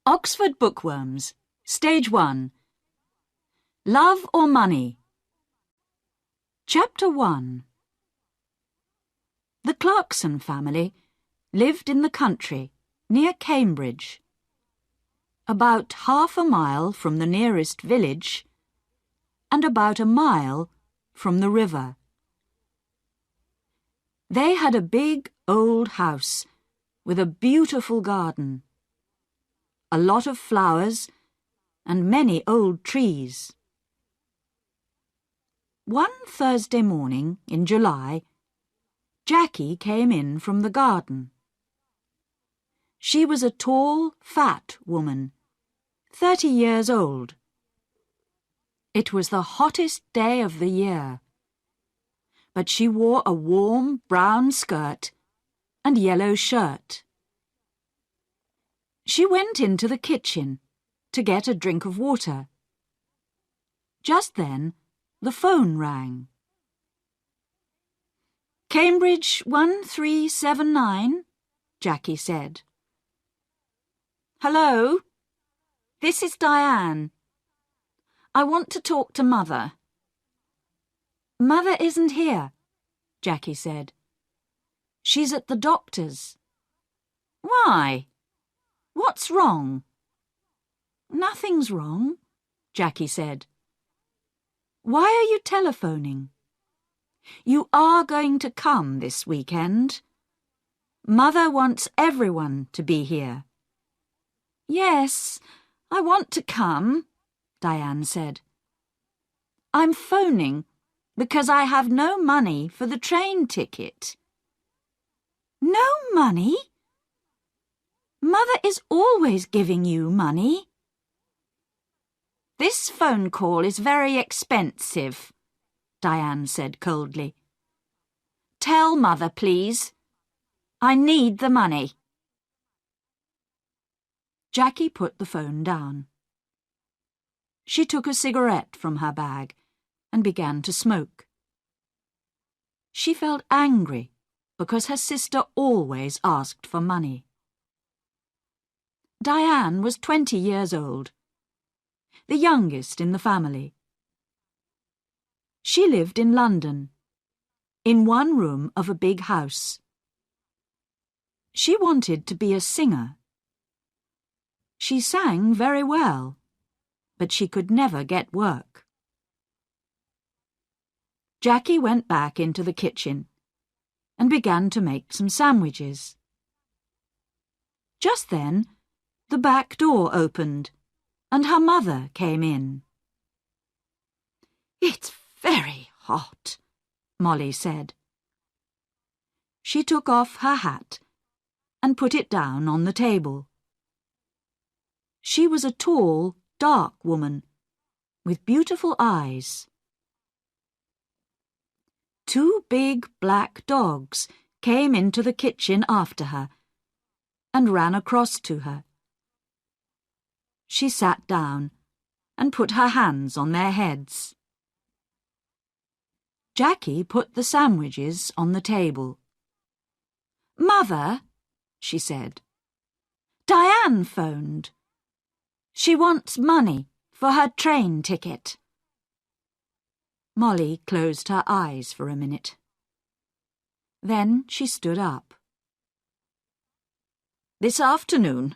Oxford Bookworms, Stage 1. Love or Money? Chapter 1. The Clarkson family lived in the country near Cambridge, about half a mile from the nearest village and about a mile from the river. They had a big old house with a beautiful garden, a lot of flowers and many old trees. One Thursday morning in July, Jackie came in from the garden. She was a tall, fat woman, 30 years old. It was the hottest day of the year, but she wore a warm brown skirt and yellow shirt. She went into the kitchen to get a drink of water. Just then, the phone rang. "Cambridge 1379, Jackie said. "Hello? This is Diane. I want to talk to Mother." "Mother isn't here," Jackie said. "She's at the doctor's." "Why? What's wrong?" "Nothing's wrong," Jackie said. "Why are you telephoning? You are going to come this weekend. Mother wants everyone to be here." "Yes, I want to come," Diane said. "I'm phoning because I have no money for the train ticket." "No money? Mother is always giving you money." "This phone call is very expensive," Diane said coldly. "Tell Mother, please. I need the money." Jackie put the phone down. She took a cigarette from her bag and began to smoke. She felt angry because her sister always asked for money. Diane was 20 years old, the youngest in the family. She lived in London, in one room of a big house. She wanted to be a singer. She sang very well, but she could never get work. Jackie went back into the kitchen and began to make some sandwiches. Just then, the back door opened and her mother came in. "It's very hot," Molly said. She took off her hat and put it down on the table. She was a tall, dark woman with beautiful eyes. Two big black dogs came into the kitchen after her and ran across to her. She sat down and put her hands on their heads. Jackie put the sandwiches on the table. "Mother," she said, "Diane phoned. She wants money for her train ticket." Molly closed her eyes for a minute. Then she stood up. "This afternoon,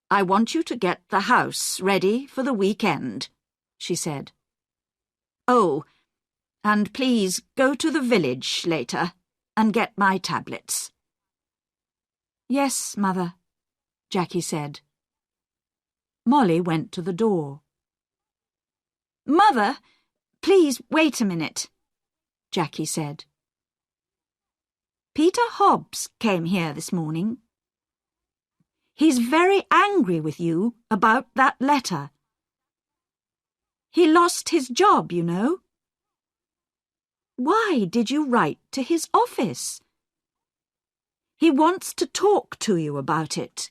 I want you to get the house ready for the weekend," she said. "Oh, and please go to the village later and get my tablets." "Yes, Mother," Jackie said. Molly went to the door. "Mother, please wait a minute," Jackie said. "Peter Hobbs came here this morning. He's very angry with you about that letter. He lost his job, you know." "Why did you write to his office?" "He wants to talk to you about it."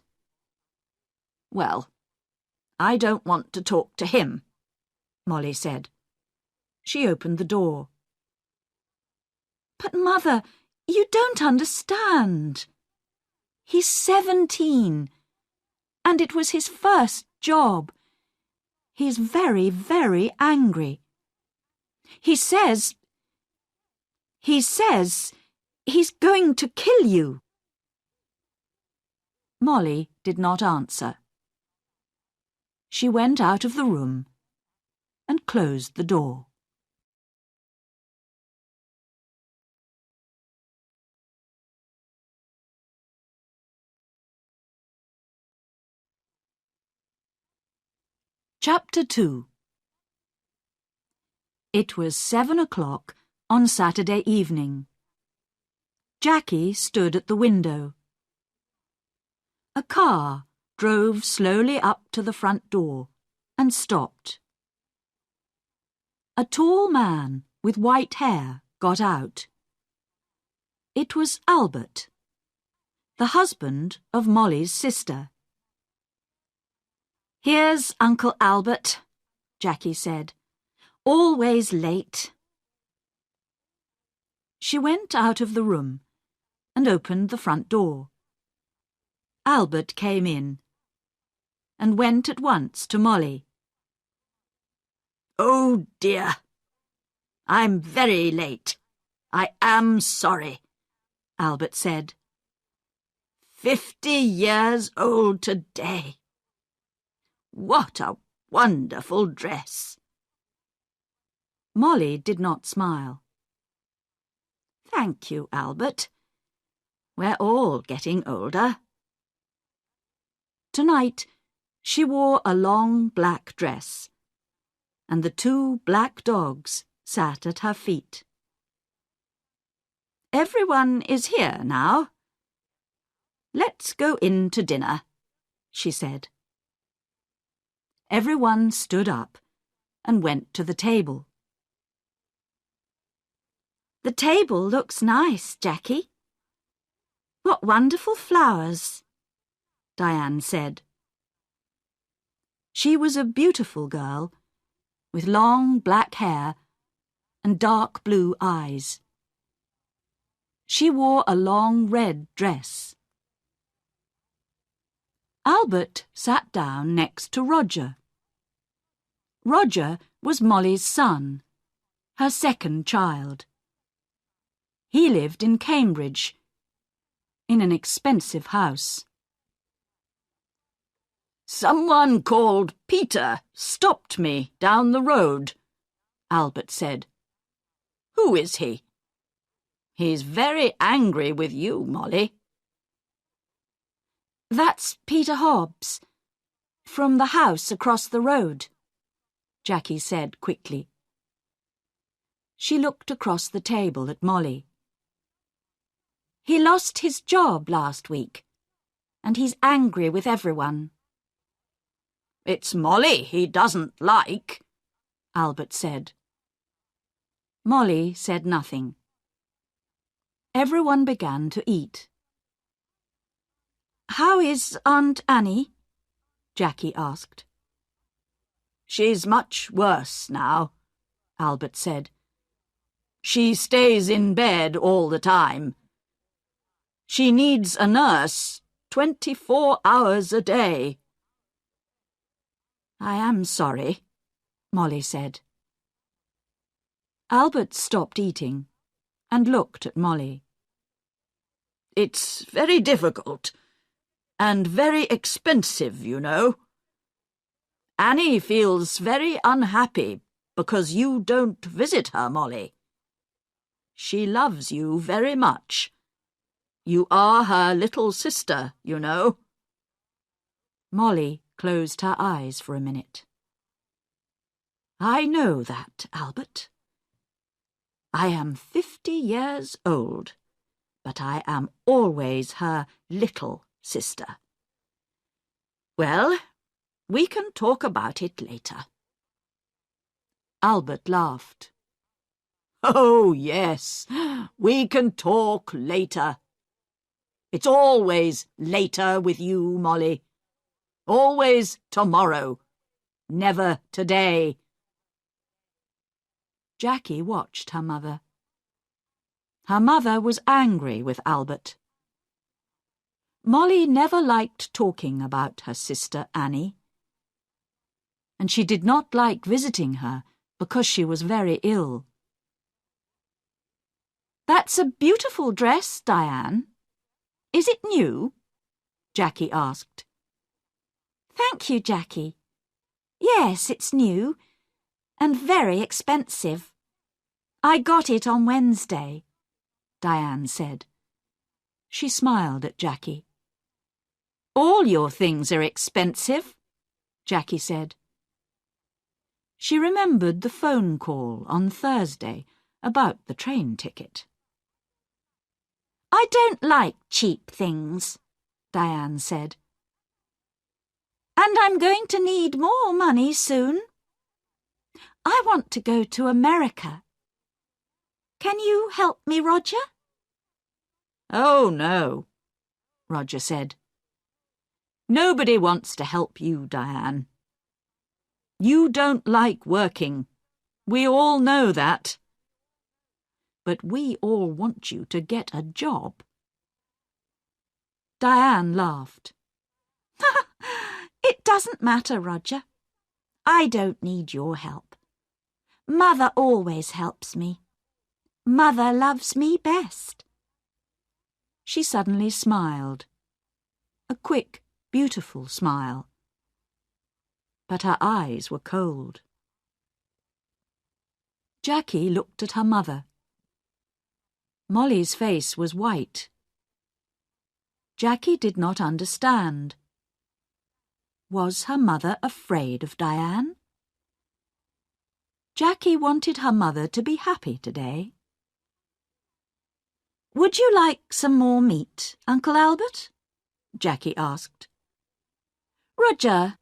"Well, I don't want to talk to him," Molly said. She opened the door. "But, Mother, you don't understand. He's 17, And it was his first job. He's very, very angry. He says he's going to kill you. Molly did not answer. She went out of the room and closed the door. Chapter 2. It was 7 o'clock on Saturday evening. Jackie stood at the window. A car drove slowly up to the front door and stopped. A tall man with white hair got out. It was Albert, the husband of Molly's sister. "Here's Uncle Albert," Jackie said. "Always late." She went out of the room and opened the front door. Albert came in and went at once to Molly. "Oh dear, I'm very late. I am sorry," Albert said. 50 years old today. What a wonderful dress." Molly did not smile. "Thank you, Albert. We're all getting older." Tonight, she wore a long black dress, and the 2 black dogs sat at her feet. "Everyone is here now. Let's go in to dinner," she said. Everyone stood up and went to the table. "The table looks nice, Jackie. What wonderful flowers," Diane said. She was a beautiful girl, with long black hair and dark blue eyes. She wore a long red dress. Albert sat down next to Roger. Roger was Molly's son, her second child. He lived in Cambridge, in an expensive house. "Someone called Peter stopped me down the road," Albert said. "Who is he?" "He's very angry with you, Molly." "That's Peter Hobbs, from the house across the road," Jackie said quickly. She looked across the table at Molly. "He lost his job last week, and he's angry with everyone." "It's Molly he doesn't like," Albert said. Molly said nothing. Everyone began to eat. "How is Aunt Annie?" Jackie asked. "She's much worse now," Albert said. "She stays in bed all the time. She needs a nurse 24 hours a day." "I am sorry," Molly said. Albert stopped eating and looked at Molly. "It's very difficult and very expensive, you know. Annie feels very unhappy because you don't visit her, Molly. She loves you very much. You are her little sister, you know." Molly closed her eyes for a minute. "I know that, Albert. I am 50 years old, but I am always her little sister. Well, we can talk about it later." Albert laughed. "Oh, yes, we can talk later. It's always later with you, Molly. Always tomorrow, never today." Jackie watched her mother. Her mother was angry with Albert. Molly never liked talking about her sister Annie, and she did not like visiting her because she was very ill. "That's a beautiful dress, Diane. Is it new?" Jackie asked. "Thank you, Jackie. Yes, it's new, and very expensive. I got it on Wednesday," Diane said. She smiled at Jackie. "All your things are expensive," Jackie said. She remembered the phone call on Thursday about the train ticket. "I don't like cheap things," Diane said. "And I'm going to need more money soon. I want to go to America. Can you help me, Roger?" "Oh, no," Roger said. "Nobody wants to help you, Diane. You don't like working. We all know that. But we all want you to get a job." Diane laughed. "It doesn't matter, Roger. I don't need your help. Mother always helps me. Mother loves me best." She suddenly smiled. A quick, beautiful smile. But her eyes were cold. Jackie looked at her mother. Molly's face was white. Jackie did not understand. Was her mother afraid of Diane? Jackie wanted her mother to be happy today. "Would you like some more meat, Uncle Albert?" Jackie asked. "Roger,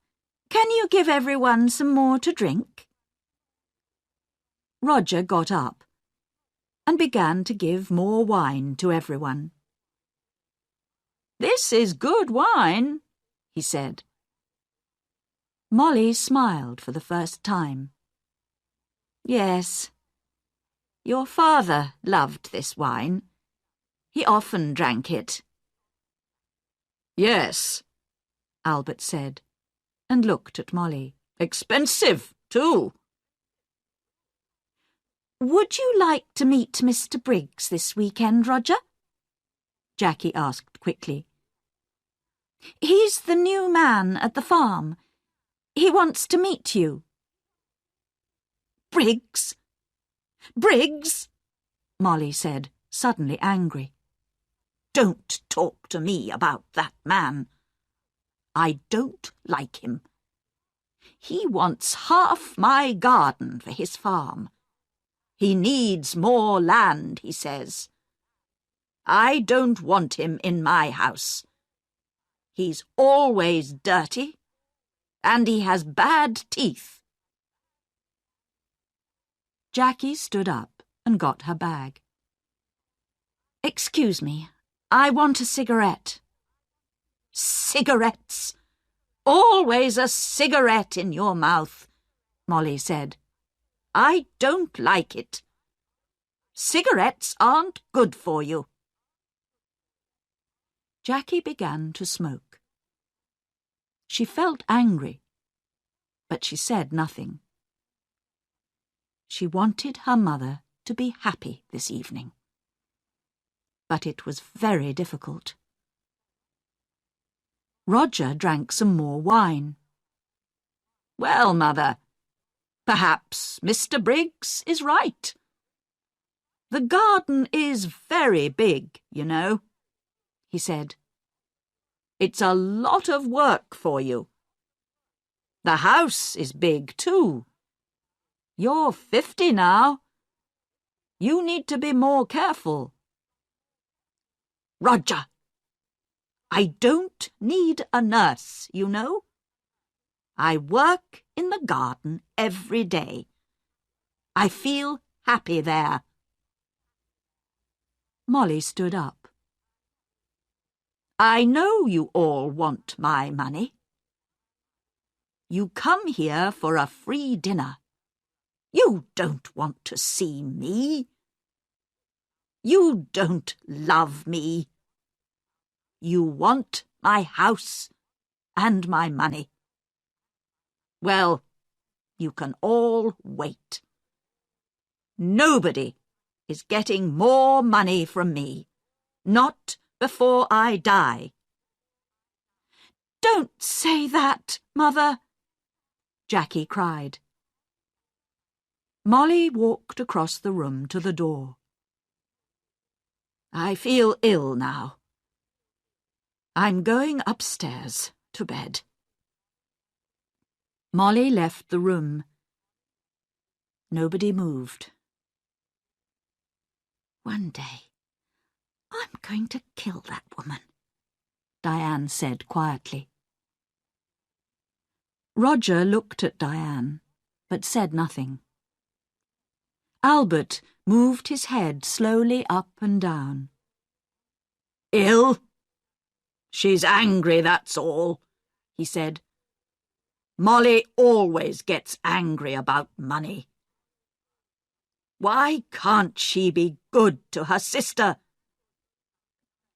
can you give everyone some more to drink?" Roger got up and began to give more wine to everyone. "This is good wine," he said. Molly smiled for the first time. "Yes, your father loved this wine. He often drank it." "Yes," Albert said, and looked at Molly. "Expensive, too." "Would you like to meet Mr. Briggs this weekend, Roger?" Jackie asked quickly. "He's the new man at the farm. He wants to meet you." "Briggs? Briggs?" Molly said, suddenly angry. "Don't talk to me about that man. I don't like him. He wants half my garden for his farm. He needs more land, he says. I don't want him in my house. He's always dirty, and he has bad teeth." Jackie stood up and got her bag. "Excuse me, I want a cigarette." "Cigarettes? Always a cigarette in your mouth," Molly said. "I don't like it. Cigarettes aren't good for you." Jackie began to smoke. She felt angry, but she said nothing. She wanted her mother to be happy this evening. But it was very difficult. Roger drank some more wine. "Well, Mother, perhaps Mr. Briggs is right. The garden is very big, you know," he said. "It's a lot of work for you. The house is big, too. You're 50 now. You need to be more careful." "Roger, I don't need a nurse, you know. I work in the garden every day. I feel happy there." Molly stood up. "I know you all want my money. You come here for a free dinner. You don't want to see me. You don't love me. You want my house and my money. Well, you can all wait. Nobody is getting more money from me. Not before I die. Don't say that, Mother, Jackie cried. Molly walked across the room to the door. I feel ill now. I'm going upstairs to bed. Molly left the room. Nobody moved. One day, I'm going to kill that woman, Diane said quietly. Roger looked at Diane, but said nothing. Albert moved his head slowly up and down. Ill? She's angry, that's all, he said. Molly always gets angry about money. Why can't she be good to her sister?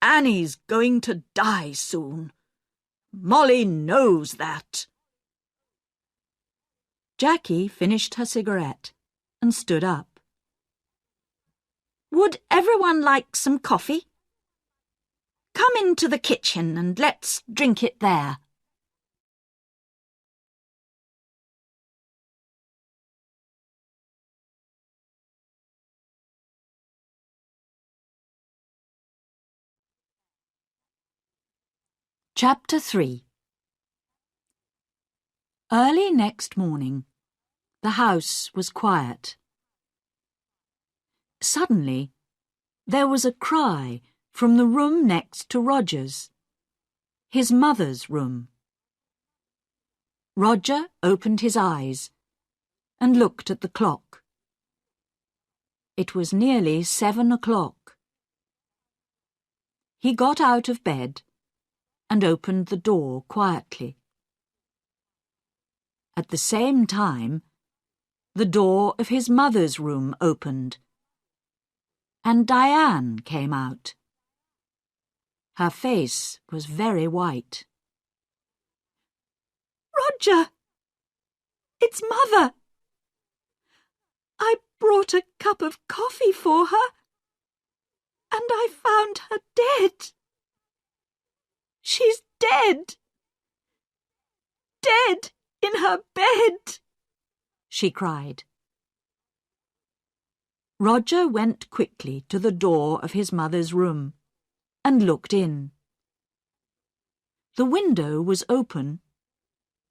Annie's going to die soon. Molly knows that. Jackie finished her cigarette and stood up. Would everyone like some coffee? Come into the kitchen and let's drink it there. Chapter 3. Early next morning, the house was quiet. Suddenly, there was a cry from the room next to Roger's, his mother's room. Roger opened his eyes and looked at the clock. It was nearly 7 o'clock. He got out of bed and opened the door quietly. At the same time, the door of his mother's room opened, and Diane came out. Her face was very white. Roger! It's Mother! I brought a cup of coffee for her, and I found her dead. She's dead! Dead in her bed! She cried. Roger went quickly to the door of his mother's room and looked in. The window was open,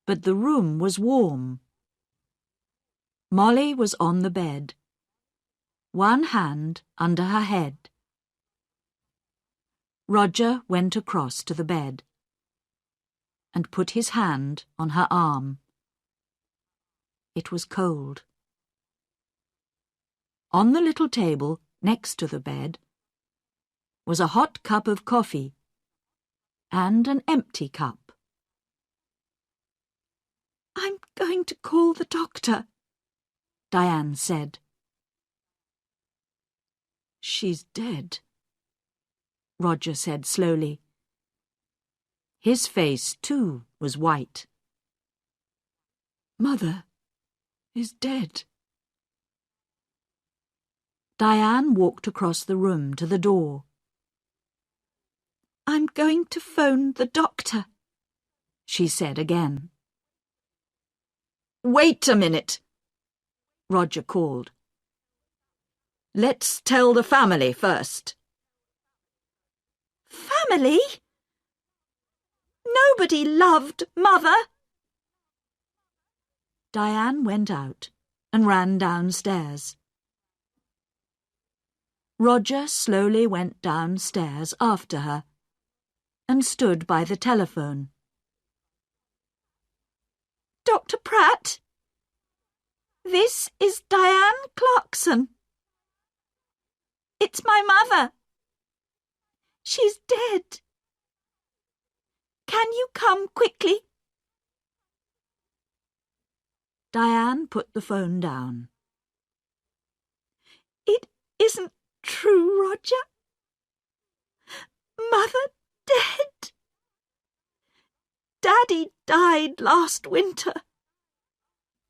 but the room was warm. Molly was on the bed, one hand under her head. Roger went across to the bed and put his hand on her arm. It was cold. On the little table next to the bed was a hot cup of coffee and an empty cup. I'm going to call the doctor, Diane said. She's dead, Roger said slowly. His face, too, was white. Mother is dead. Diane walked across the room to the door. I'm going to phone the doctor, she said again. Wait a minute, Roger called. Let's tell the family first. Family? Nobody loved Mother. Diane went out and ran downstairs. Roger slowly went downstairs after her and stood by the telephone. Dr. Pratt, this is Diane Clarkson. It's my mother. She's dead. Can you come quickly? Diane put the phone down. It isn't true, Roger. Mother dead. Daddy died last winter.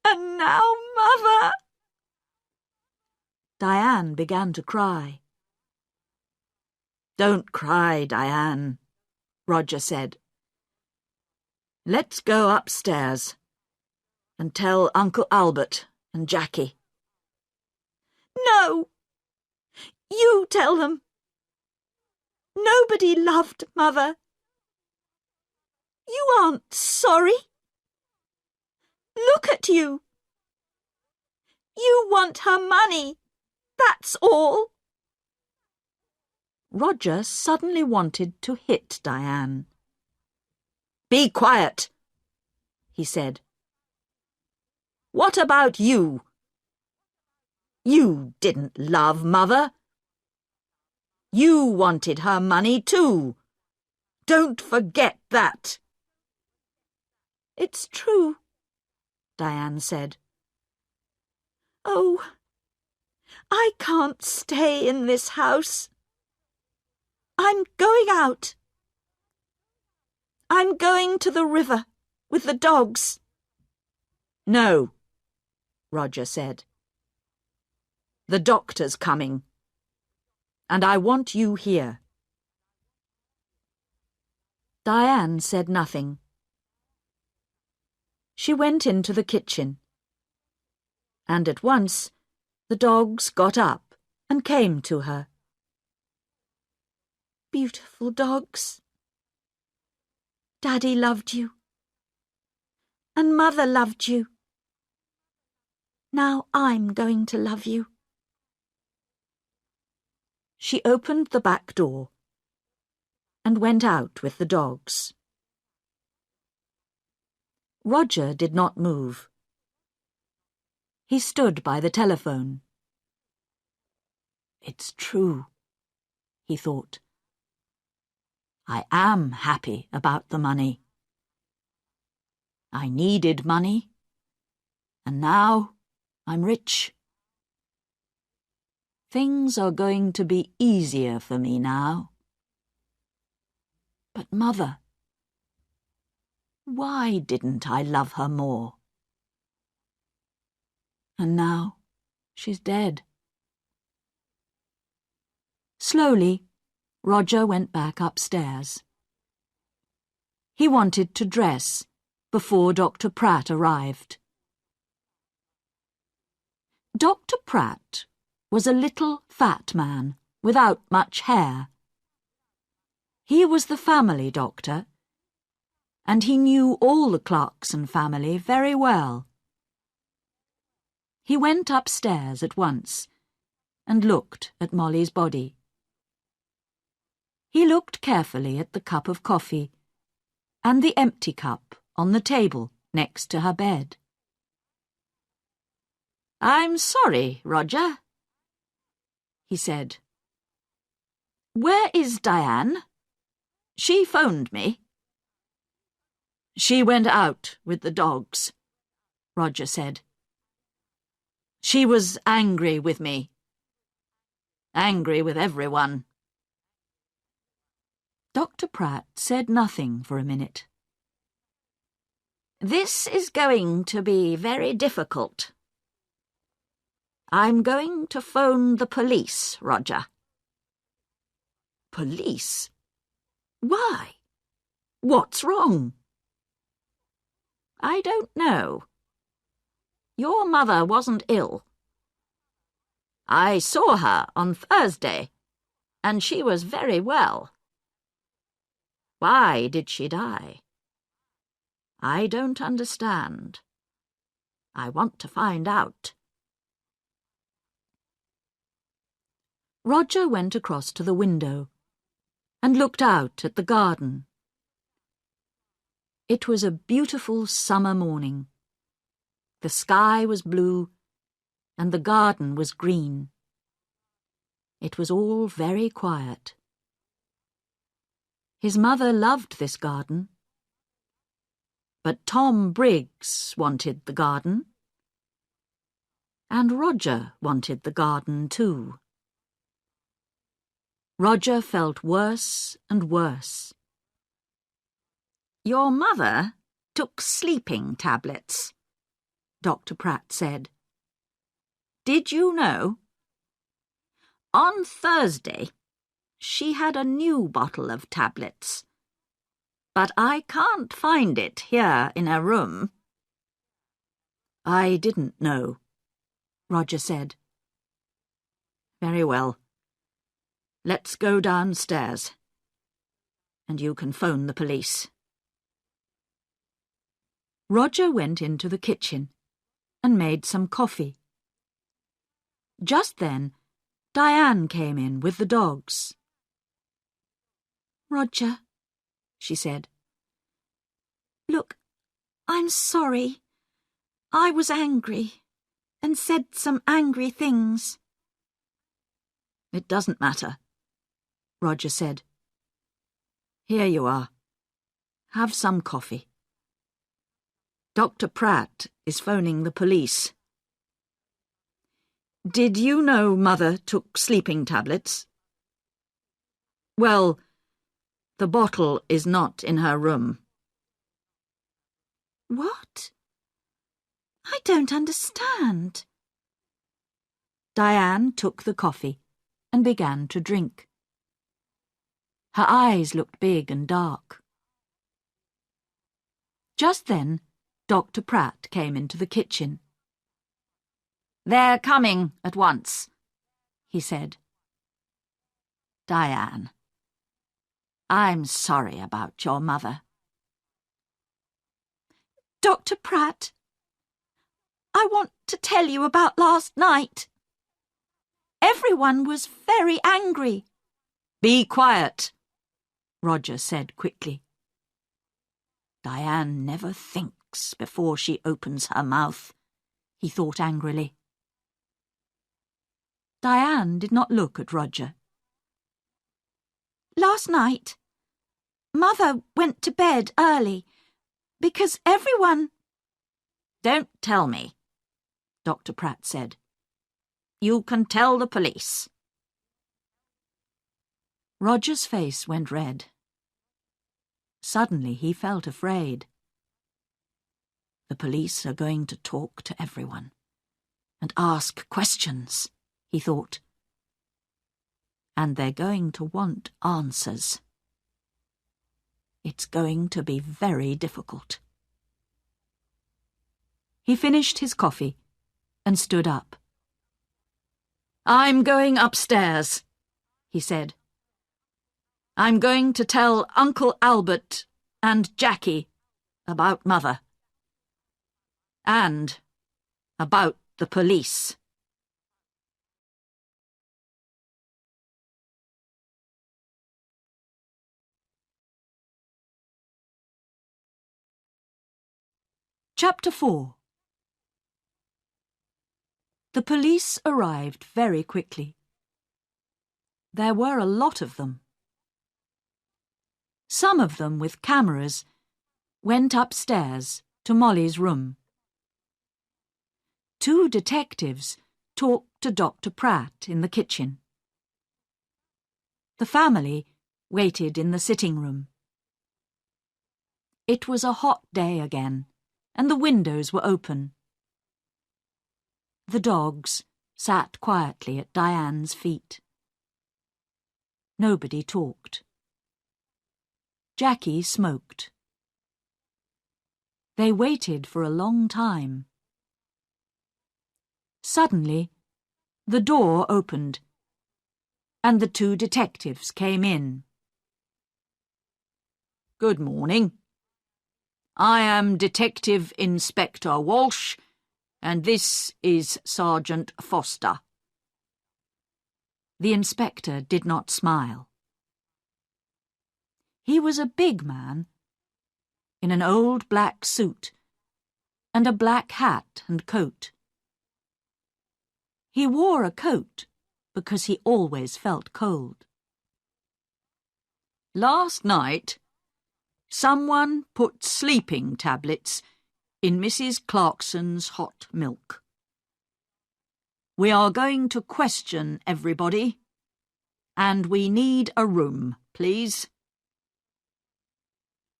And now Mother. Diane began to cry. "Don't cry, Diane," Roger said. "Let's go upstairs and tell Uncle Albert and Jackie." "No! You tell them. Nobody loved Mother. You aren't sorry. Look at you. You want her money, that's all." Roger suddenly wanted to hit Diane. "Be quiet," he said. "What about you? You didn't love Mother. You wanted her money too. Don't forget that." "It's true," Diane said. "Oh, I can't stay in this house. I'm going out. I'm going to the river with the dogs." "No," Roger said. "The doctor's coming, and I want you here." Diane said nothing. She went into the kitchen, and at once the dogs got up and came to her. "Beautiful dogs. Daddy loved you, and Mother loved you. Now I'm going to love you." She opened the back door and went out with the dogs. Roger did not move. He stood by the telephone. "It's true," he thought. "I am happy about the money. I needed money, and now I'm rich. Things are going to be easier for me now. But Mother, why didn't I love her more? And now she's dead." Slowly, Roger went back upstairs. He wanted to dress before Dr. Pratt arrived. Dr. Pratt was a little fat man without much hair. He was the family doctor, and he knew all the Clarkson family very well. He went upstairs at once and looked at Molly's body. He looked carefully at the cup of coffee and the empty cup on the table next to her bed. "I'm sorry, Roger," he said. "Where is Diane? She phoned me." "She went out with the dogs," Roger said. "She was angry with me. Angry with everyone." Dr. Pratt said nothing for a minute. "This is going to be very difficult. I'm going to phone the police, Roger." "Police? Why? What's wrong?" "I don't know. Your mother wasn't ill. I saw her on Thursday, and she was very well. Why did she die? I don't understand. I want to find out." Roger went across to the window and looked out at the garden. It was a beautiful summer morning. The sky was blue and the garden was green. It was all very quiet. His mother loved this garden. But Tom Briggs wanted the garden. And Roger wanted the garden too. Roger felt worse and worse. Your mother took sleeping tablets, Dr. Pratt said. Did you know? On Thursday, she had a new bottle of tablets, but I can't find it here in her room. I didn't know, Roger said. Very well. Let's go downstairs, and you can phone the police. Roger went into the kitchen and made some coffee. Just then, Diane came in with the dogs. Roger, she said. Look, I'm sorry. I was angry and said some angry things. It doesn't matter, Roger said. Here you are. Have some coffee. Dr. Pratt is phoning the police. Did you know Mother took sleeping tablets? Well, the bottle is not in her room. What? I don't understand. Diane took the coffee and began to drink. Her eyes looked big and dark. Just then, Dr. Pratt came into the kitchen. They're coming at once, he said. Diane, I'm sorry about your mother. Dr. Pratt, I want to tell you about last night. Everyone was very angry. Be quiet, Roger said quickly. Diane never thinks before she opens her mouth, he thought angrily. Diane did not look at Roger. Last night, Mother went to bed early because everyone... Don't tell me, Dr. Pratt said. You can tell the police. Roger's face went red. Suddenly he felt afraid. The police are going to talk to everyone and ask questions, he thought. And they're going to want answers. It's going to be very difficult. He finished his coffee and stood up. I'm going upstairs, he said. I'm going to tell Uncle Albert and Jackie about Mother. And about the police. Chapter 4. The police arrived very quickly. There were a lot of them. Some of them with cameras went upstairs to Molly's room. 2 detectives talked to Dr. Pratt in the kitchen. The family waited in the sitting room. It was a hot day again, and the windows were open. The dogs sat quietly at Diane's feet. Nobody talked. Jackie smoked. They waited for a long time. Suddenly, the door opened, and the 2 detectives came in. Good morning. I am Detective Inspector Walsh, and this is Sergeant Foster. The inspector did not smile. He was a big man, in an old black suit, and a black hat and coat. He wore a coat because he always felt cold. Last night, someone put sleeping tablets in Mrs. Clarkson's hot milk. We are going to question everybody, and we need a room, please.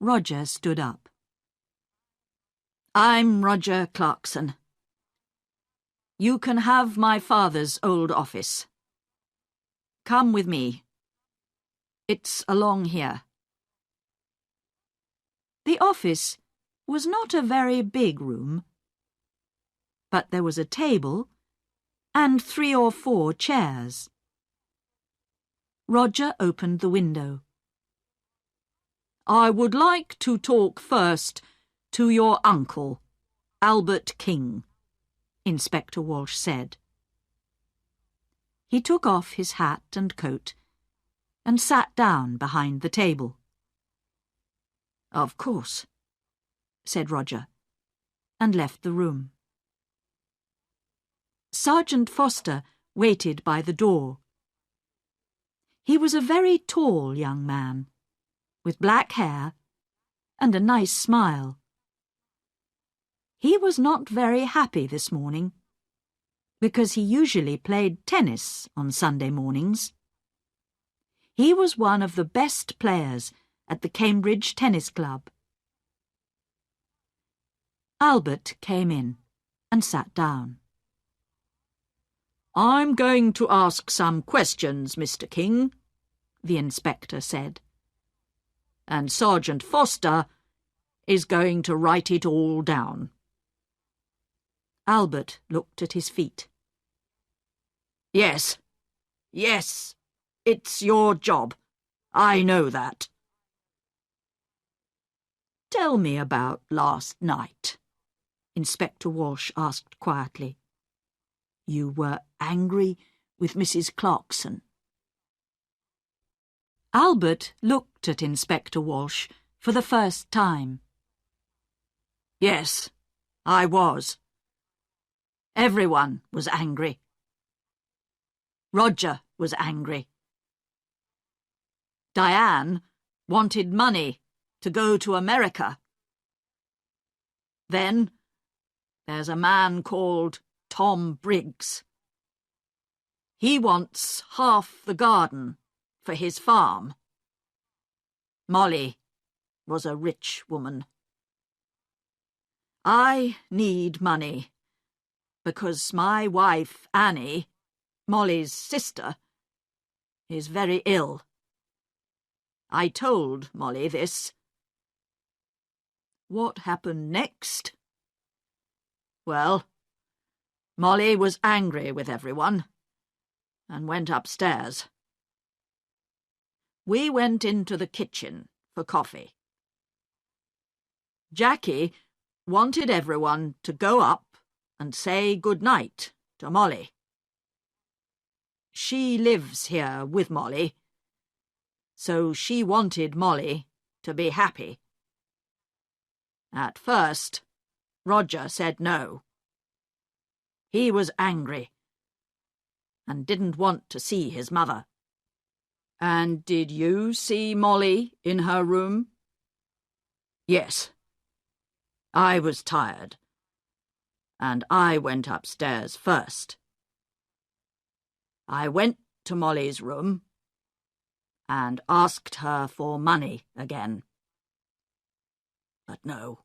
Roger stood up. "I'm Roger Clarkson. You can have my father's old office. Come with me. It's along here." The office was not a very big room, but there was a table and 3 or 4 chairs. Roger opened the window. "I would like to talk first to your uncle, Albert King," Inspector Walsh said. He took off his hat and coat and sat down behind the table. "Of course," said Roger, and left the room. Sergeant Foster waited by the door. He was a very tall young man, with black hair and a nice smile. He was not very happy this morning, because he usually played tennis on Sunday mornings. He was one of the best players at the Cambridge Tennis Club. Albert came in and sat down. "I'm going to ask some questions, Mr. King," the inspector said. "And Sergeant Foster is going to write it all down." Albert looked at his feet. Yes, it's your job. I know that." "Tell me about last night," Inspector Walsh asked quietly. "You were angry with Mrs. Clarkson." Albert looked at Inspector Walsh for the first time. "Yes, I was. Everyone was angry. Roger was angry. Diane wanted money to go to America. Then there's a man called Tom Briggs. He wants half the garden for his farm. Molly was a rich woman. I need money because my wife, Annie, Molly's sister, is very ill. I told Molly this. What happened next? Well, Molly was angry with everyone and went upstairs. We went into the kitchen for coffee. Jackie wanted everyone to go up and say good night to Molly. She lives here with Molly, so she wanted Molly to be happy. At first, Roger said no. He was angry and didn't want to see his mother. And did you see Molly in her room? Yes. I was tired, and I went upstairs first. I went to Molly's room and asked her for money again. But no,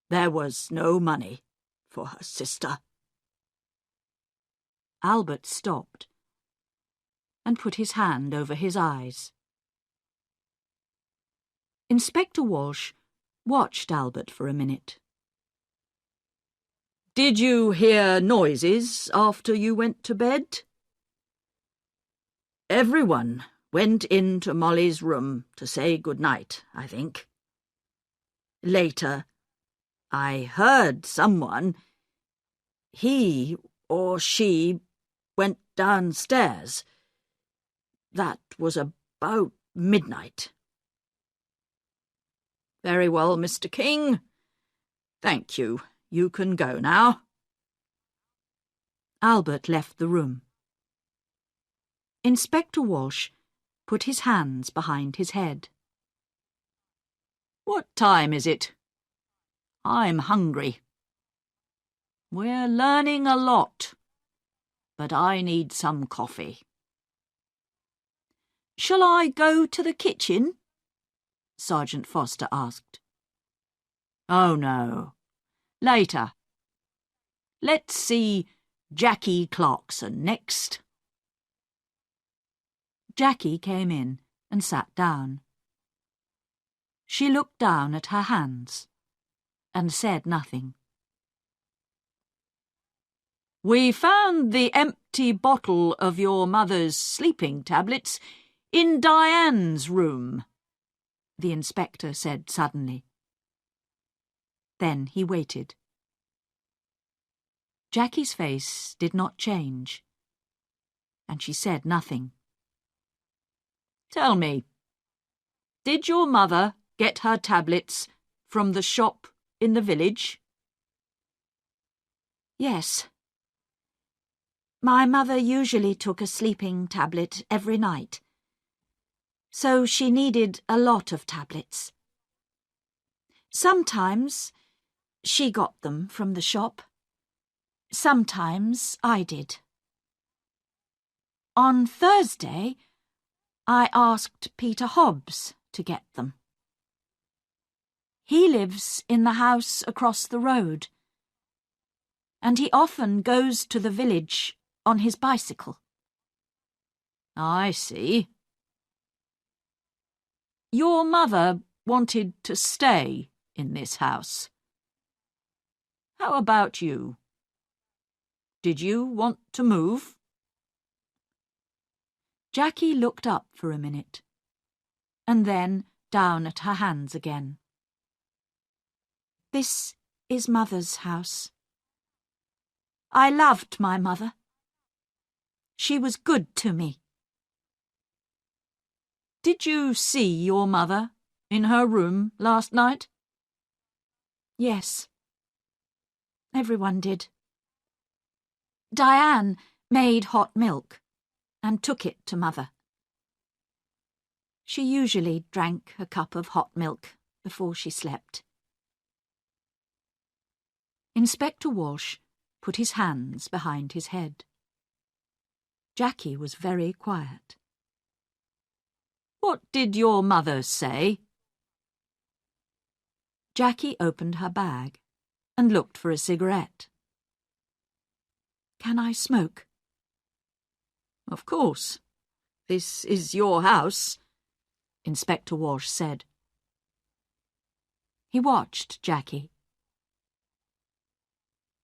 there was no money for her sister. Albert stopped and put his hand over his eyes. Inspector Walsh watched Albert for a minute. Did you hear noises after you went to bed? Everyone went into Molly's room to say good night, I think. Later, I heard someone, he or she, went downstairs. That was about midnight. Very well, Mr. King. Thank you. You can go now. Albert left the room. Inspector Walsh put his hands behind his head. What time is it? I'm hungry. We're learning a lot, but I need some coffee. Shall I go to the kitchen? Sergeant Foster asked. Oh, no. Later. Let's see Jackie Clarkson next. Jackie came in and sat down. She looked down at her hands and said nothing. We found the empty bottle of your mother's sleeping tablets in Diane's room, the inspector said suddenly. Then he waited. Jackie's face did not change, and she said nothing. Tell me, did your mother get her tablets from the shop in the village? Yes. My mother usually took a sleeping tablet every night, so she needed a lot of tablets. Sometimes she got them from the shop. Sometimes I did. On Thursday, I asked Peter Hobbs to get them. He lives in the house across the road, and he often goes to the village on his bicycle. I see. Your mother wanted to stay in this house. How about you? Did you want to move? Jackie looked up for a minute, and then down at her hands again. This is Mother's house. I loved my mother. She was good to me. Did you see your mother in her room last night? Yes. Everyone did. Diane made hot milk and took it to Mother. She usually drank a cup of hot milk before she slept. Inspector Walsh put his hands behind his head. Jackie was very quiet. What did your mother say? Jackie opened her bag and looked for a cigarette. Can I smoke? Of course. This is your house, Inspector Walsh said. He watched Jackie.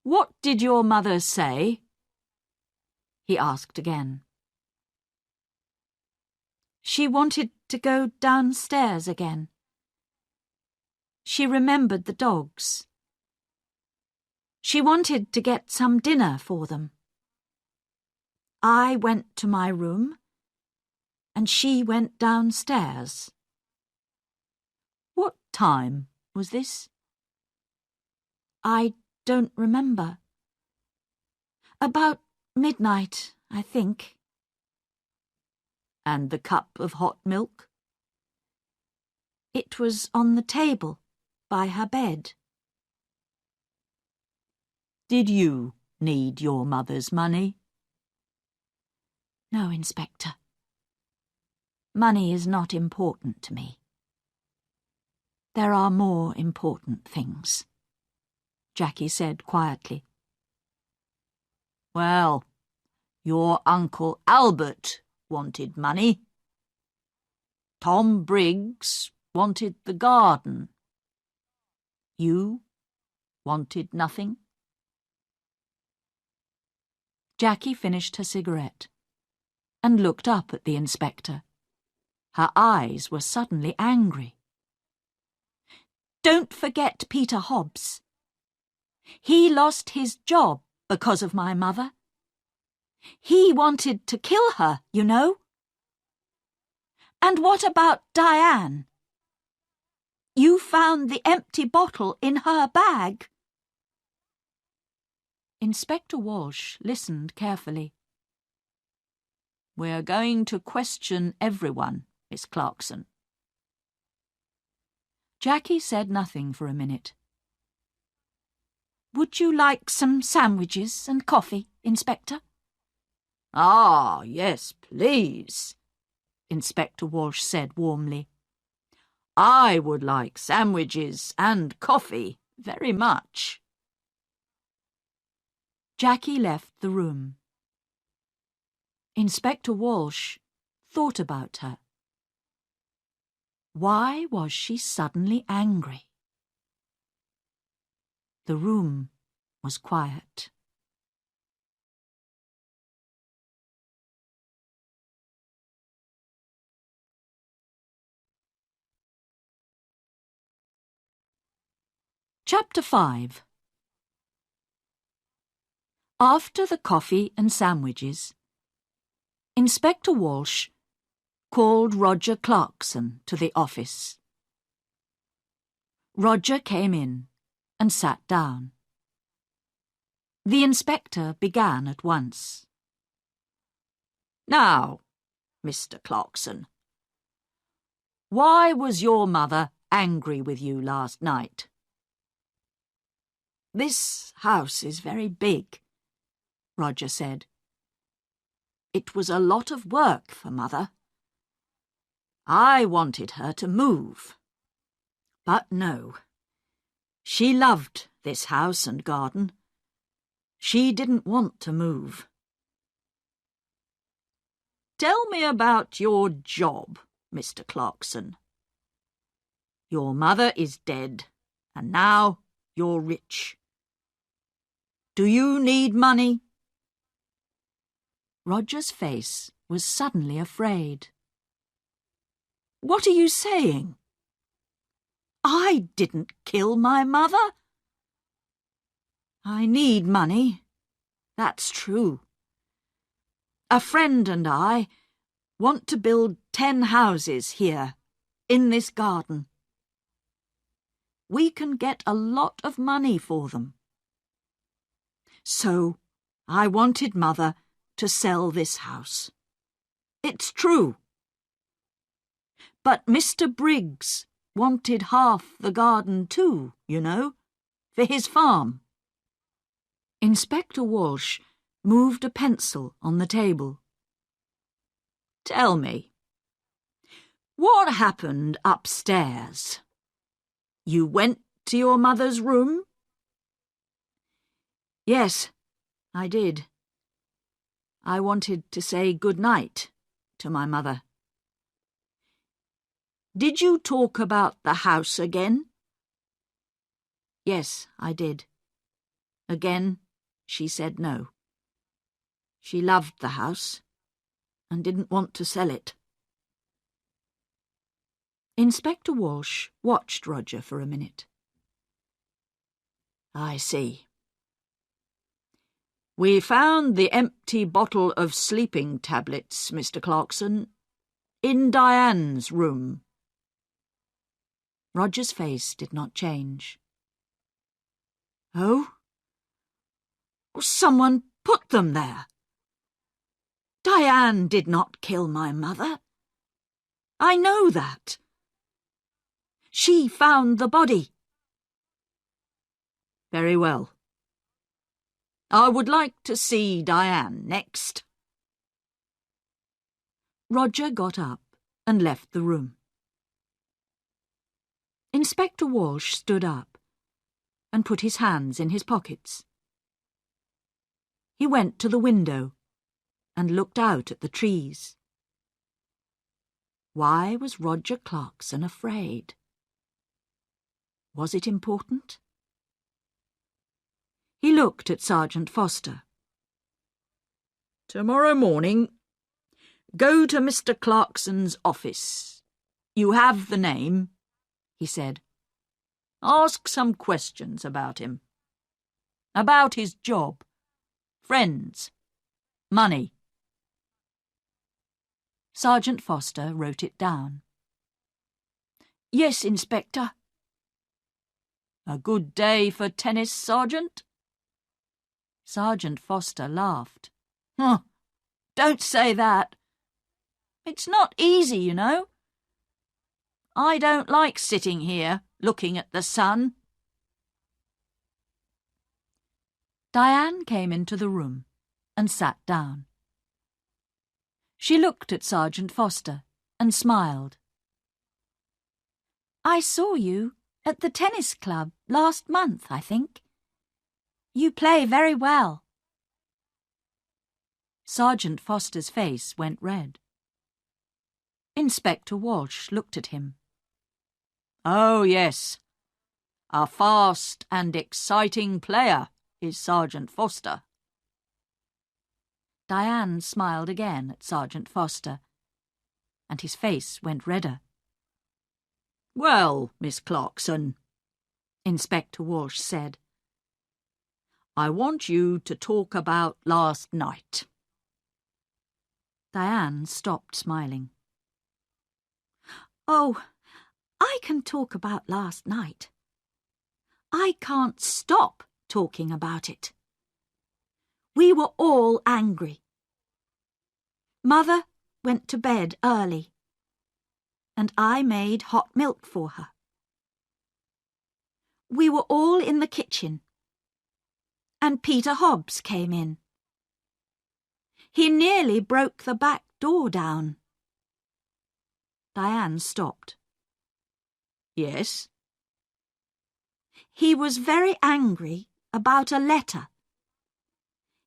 What did your mother say? He asked again. She wanted to go downstairs again. She remembered the dogs. She wanted to get some dinner for them. I went to my room, and she went downstairs. What time was this? I don't remember. About midnight, I think. And the cup of hot milk? It was on the table by her bed. Did you need your mother's money? No, Inspector. Money is not important to me. There are more important things, Jackie said quietly. Well, your Uncle Albert wanted money. Tom Briggs wanted the garden. You wanted nothing? Jackie finished her cigarette and looked up at the inspector. Her eyes were suddenly angry. Don't forget Peter Hobbs. He lost his job because of my mother. He wanted to kill her, you know. And what about Diane? You found the empty bottle in her bag. Inspector Walsh listened carefully. We're going to question everyone, Miss Clarkson. Jackie said nothing for a minute. Would you like some sandwiches and coffee, Inspector? Ah, yes, please, Inspector Walsh said warmly. I would like sandwiches and coffee very much. Jackie left the room. Inspector Walsh thought about her. Why was she suddenly angry? The room was quiet. Chapter 5. After the coffee and sandwiches, Inspector Walsh called Roger Clarkson to the office. Roger came in and sat down. The inspector began at once. Now, Mr. Clarkson, why was your mother angry with you last night? This house is very big, Roger said. It was a lot of work for Mother. I wanted her to move. But no. She loved this house and garden. She didn't want to move. Tell me about your job, Mr. Clarkson. Your mother is dead, and now you're rich. Do you need money? Roger's face was suddenly afraid. What are you saying? I didn't kill my mother. I need money, that's true. A friend and I want to build 10 houses here, in this garden. We can get a lot of money for them. So I wanted Mother to sell this house. It's true. But Mr. Briggs wanted half the garden too, you know, for his farm. Inspector Walsh moved a pencil on the table. Tell me, what happened upstairs? You went to your mother's room? Yes, I did. I wanted to say good night to my mother. Did you talk about the house again? Yes, I did. Again, she said no. She loved the house and didn't want to sell it. Inspector Walsh watched Roger for a minute. I see. We found the empty bottle of sleeping tablets, Mr. Clarkson, in Diane's room. Roger's face did not change. Oh? Someone put them there. Diane did not kill my mother. I know that. She found the body. Very well. I would like to see Diane next. Roger got up and left the room. Inspector Walsh stood up and put his hands in his pockets. He went to the window and looked out at the trees. Why was Roger Clarkson afraid? Was it important? He looked at Sergeant Foster. Tomorrow morning, go to Mr. Clarkson's office. You have the name, he said. Ask some questions about him. About his job, friends, money. Sergeant Foster wrote it down. Yes, Inspector. A good day for tennis, Sergeant? Sergeant Foster laughed. Oh, don't say that. It's not easy, you know. I don't like sitting here looking at the sun. Diane came into the room and sat down. She looked at Sergeant Foster and smiled. I saw you at the tennis club last month, I think. You play very well. Sergeant Foster's face went red. Inspector Walsh looked at him. "Oh, yes. A fast and exciting player is Sergeant Foster." Diane smiled again at Sergeant Foster, and his face went redder. "Well, Miss Clarkson," Inspector Walsh said, "I want you to talk about last night." Diane stopped smiling. Oh, I can talk about last night. I can't stop talking about it. We were all angry. Mother went to bed early, and I made hot milk for her. We were all in the kitchen, and Peter Hobbs came in. He nearly broke the back door down. Diane stopped. "Yes?" He was very angry about a letter.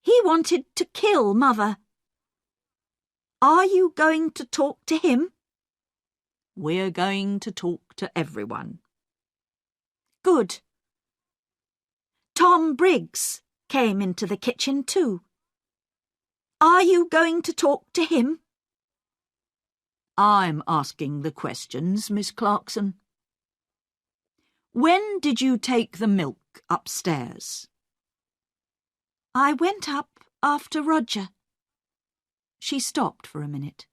He wanted to kill Mother. Are you going to talk to him? "We're going to talk to everyone." Good. Tom Briggs came into the kitchen too. Are you going to talk to him? "I'm asking the questions, Miss Clarkson. When did you take the milk upstairs?" I went up after Roger. She stopped for a minute.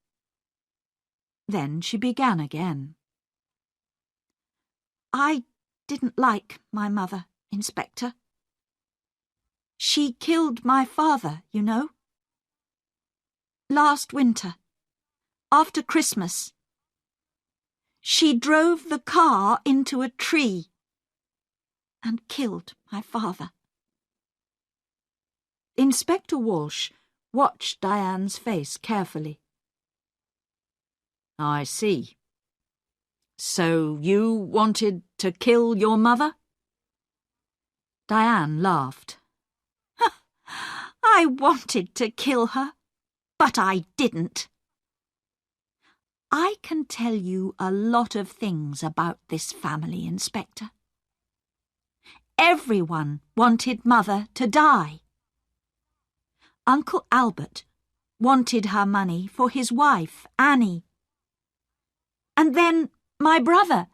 Then she began again. I didn't like my mother, Inspector. She killed my father, you know. Last winter, after Christmas, she drove the car into a tree and killed my father. Inspector Walsh watched Diane's face carefully. "I see. So you wanted to kill your mother?" Diane laughed. I wanted to kill her, but I didn't. I can tell you a lot of things about this family, Inspector. Everyone wanted Mother to die. Uncle Albert wanted her money for his wife, Annie. And then my brother.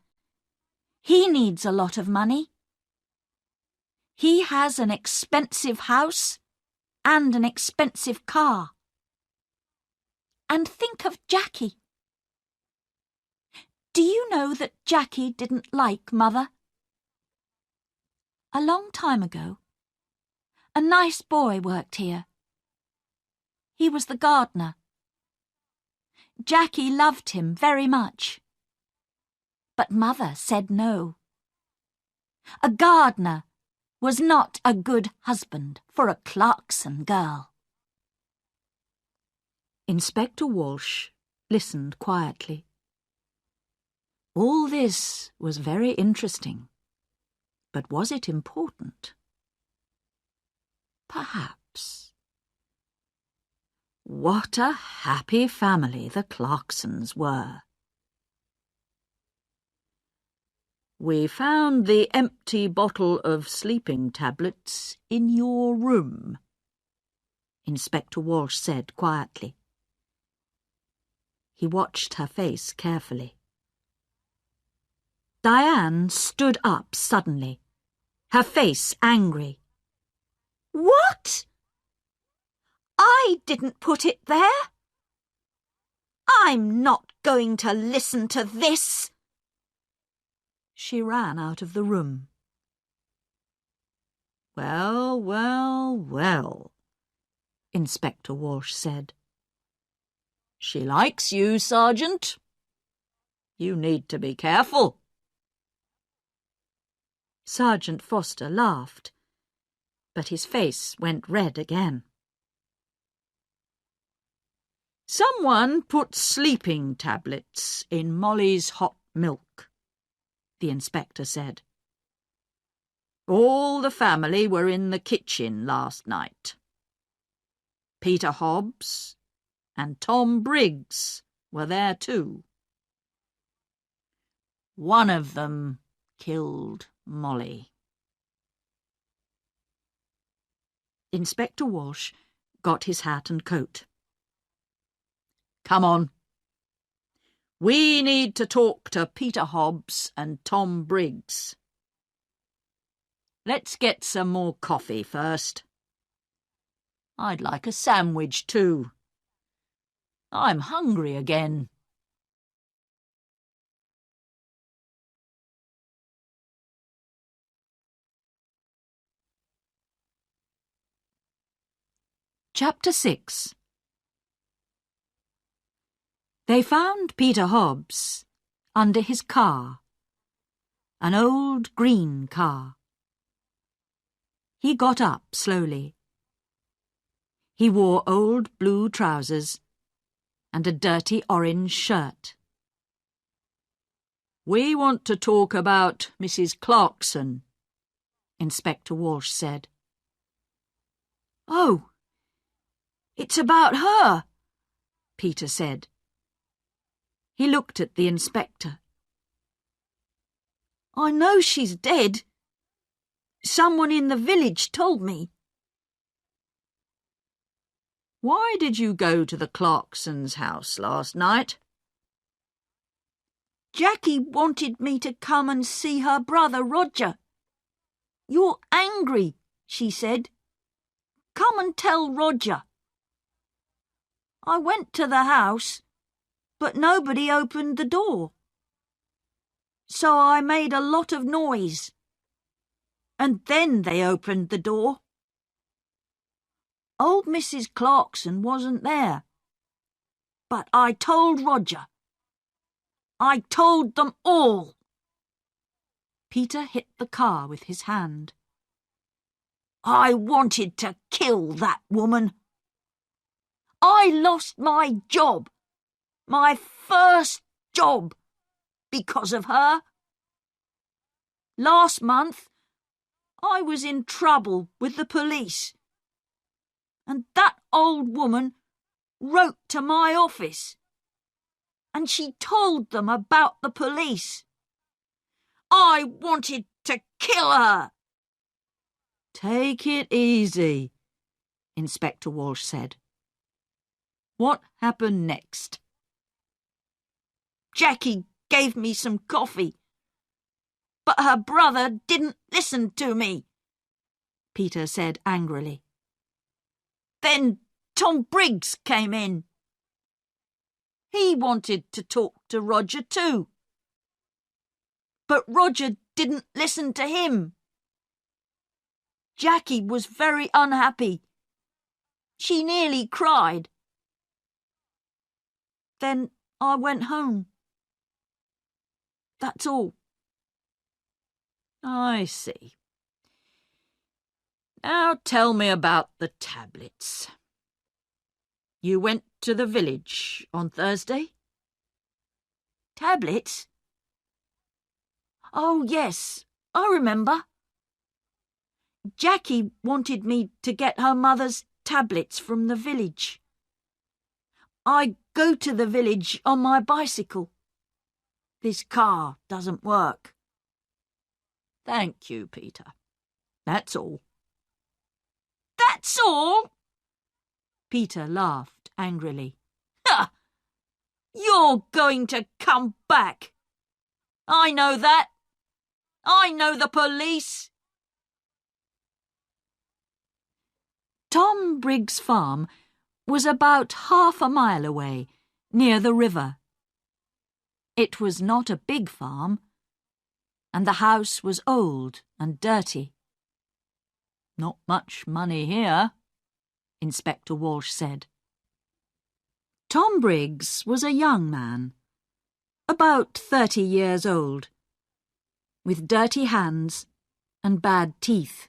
He needs a lot of money. He has an expensive house and an expensive car. And think of Jackie. Do you know that Jackie didn't like Mother? A long time ago, a nice boy worked here. He was the gardener. Jackie loved him very much. But Mother said no. A gardener was not a good husband for a Clarkson girl. Inspector Walsh listened quietly. All this was very interesting, but was it important? Perhaps. What a happy family the Clarksons were. "We found the empty bottle of sleeping tablets in your room," Inspector Walsh said quietly. He watched her face carefully. Diane stood up suddenly, her face angry. What? I didn't put it there. I'm not going to listen to this. She ran out of the room. "Well, well, well," Inspector Walsh said. "She likes you, Sergeant. You need to be careful." Sergeant Foster laughed, but his face went red again. "Someone put sleeping tablets in Molly's hot milk," the inspector said. All the family were in the kitchen last night. Peter Hobbs and Tom Briggs were there too. One of them killed Molly. Inspector Walsh got his hat and coat. Come on. We need to talk to Peter Hobbs and Tom Briggs. Let's get some more coffee first. I'd like a sandwich too. I'm hungry again. Chapter 6. They found Peter Hobbs under his car, an old green car. He got up slowly. He wore old blue trousers and a dirty orange shirt. We want to talk about Mrs. Clarkson, Inspector Walsh said. Oh, it's about her, Peter said. He looked at the inspector. I know she's dead. Someone in the village told me. Why did you go to the Clarksons' house last night? Jackie wanted me to come and see her brother Roger. You're angry, she said. Come and tell Roger. I went to the house, but nobody opened the door. So I made a lot of noise. And then they opened the door. Old Mrs. Clarkson wasn't there. But I told Roger. I told them all. Peter hit the car with his hand. I wanted to kill that woman. I lost my job, my first job, because of her. Last month, I was in trouble with the police, and that old woman wrote to my office, and she told them about the police. I wanted to kill her. Take it easy, Inspector Walsh said. What happened next? Jackie gave me some coffee, but her brother didn't listen to me, Peter said angrily. Then Tom Briggs came in. He wanted to talk to Roger too, but Roger didn't listen to him. Jackie was very unhappy. She nearly cried. Then I went home. That's all. I see. Now tell me about the tablets. You went to the village on Thursday? Tablets? Oh, yes, I remember. Jackie wanted me to get her mother's tablets from the village. I go to the village on my bicycle. This car doesn't work. Thank you, Peter. That's all. That's all? Peter laughed angrily. Ha! You're going to come back. I know that. I know the police. Tom Briggs' farm was about half a mile away, near the river. It was not a big farm, and the house was old and dirty. Not much money here, Inspector Walsh said. Tom Briggs was a young man, about 30 years old, with dirty hands and bad teeth.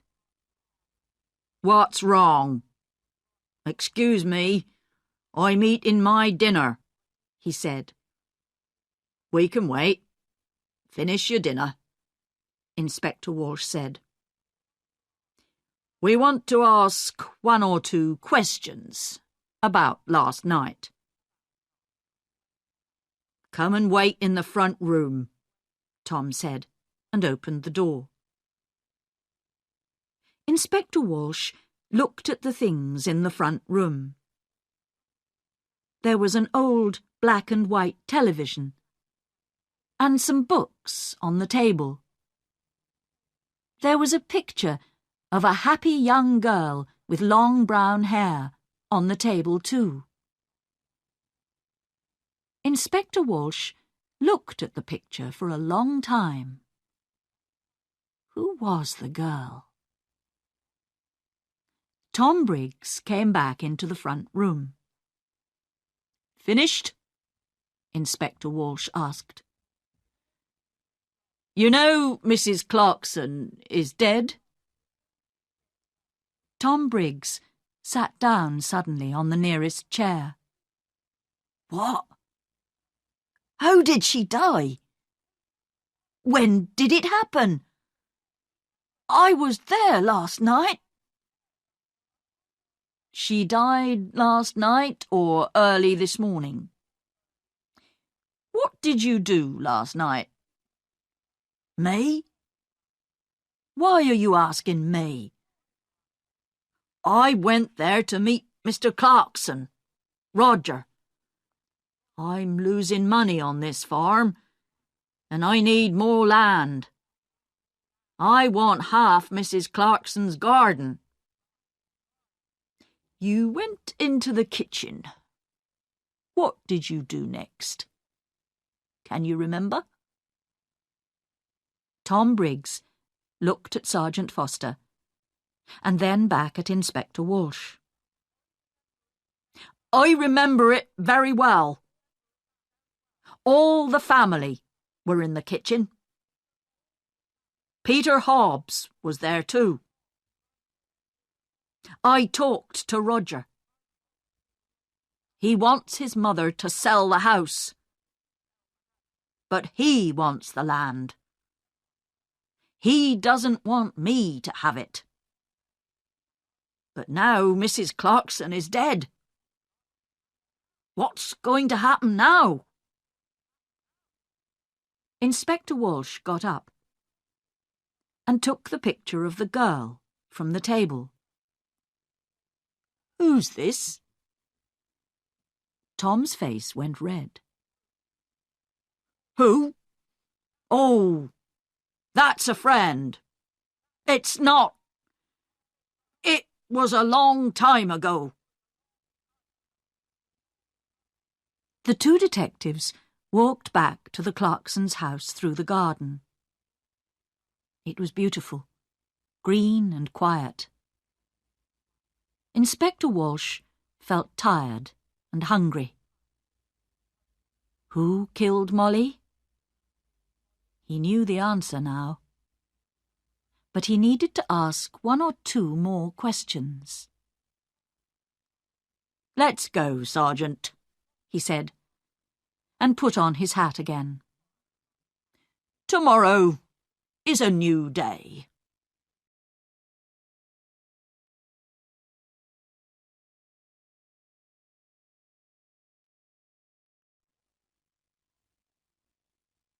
What's wrong? Excuse me, I'm eating my dinner, he said. We can wait. Finish your dinner. Inspector Walsh said. "We want to ask 1 or 2 questions about last night." "Come and wait in the front room," Tom said, and opened the door. Inspector Walsh looked at the things in the front room. There was an old black and white television and some books on the table. There was a picture of a happy young girl with long brown hair on the table too. Inspector Walsh looked at the picture for a long time. Who was the girl? Tom Briggs came back into the front room. "Finished?" Inspector Walsh asked. "You know Mrs. Clarkson is dead?" Tom Briggs sat down suddenly on the nearest chair. "What? How did she die? When did it happen? I was there last night." "She died last night or early this morning?" "What did you do last night?" "Me? Why are you asking me?" "I went there to meet Mr. Clarkson, Roger. I'm losing money on this farm, and I need more land. I want half Mrs. Clarkson's garden." "You went into the kitchen. What did you do next? Can you remember?" Tom Briggs looked at Sergeant Foster and then back at Inspector Walsh. "I remember it very well. All the family were in the kitchen. Peter Hobbs was there too. I talked to Roger. He wants his mother to sell the house, but he wants the land. He doesn't want me to have it. But now Mrs. Clarkson is dead. What's going to happen now?" Inspector Walsh got up and took the picture of the girl from the table. "Who's this?" Tom's face went red. "Who? Oh, that's a friend. It's not. It was a long time ago." The 2 detectives walked back to the Clarksons' house through the garden. It was beautiful, green and quiet. Inspector Walsh felt tired and hungry. Who killed Molly? He knew the answer now. But he needed to ask 1 or 2 more questions. "Let's go, Sergeant," he said, and put on his hat again. "Tomorrow is a new day."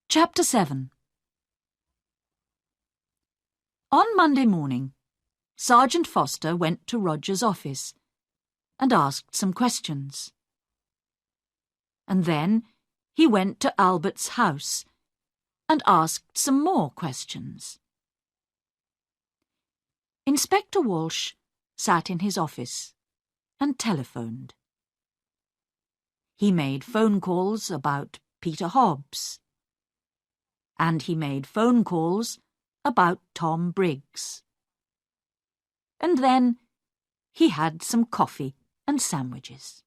Chapter 7. On Monday morning, Sergeant Foster went to Roger's office and asked some questions. And then he went to Albert's house and asked some more questions. Inspector Walsh sat in his office and telephoned. He made phone calls about Peter Hobbs. And he made phone calls about Tom Briggs. And then he had some coffee and sandwiches.